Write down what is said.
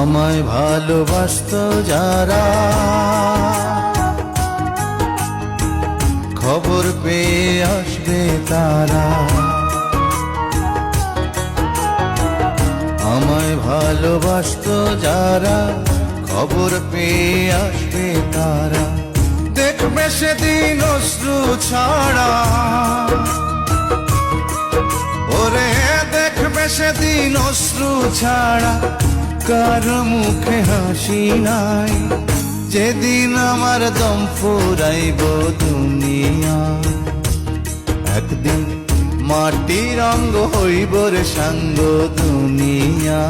আমায় ভালোবাসতো যারা, খবর পেয়ে আসবে তারা। আমায় ভালোবাসতো যারা, খবর পেয়ে আসবে তারা। দেখবে সেদিন অশ্রু ছাড়া, ওরে দেখবে সেদিন অশ্রু ছাড়া কার মুখে হাসি নাই। যেদিন আমার দম ফুরাইব দুনিয়া, একদিন মাটির অঙ্গ হইব রে সাঙ্গ দুনিয়া।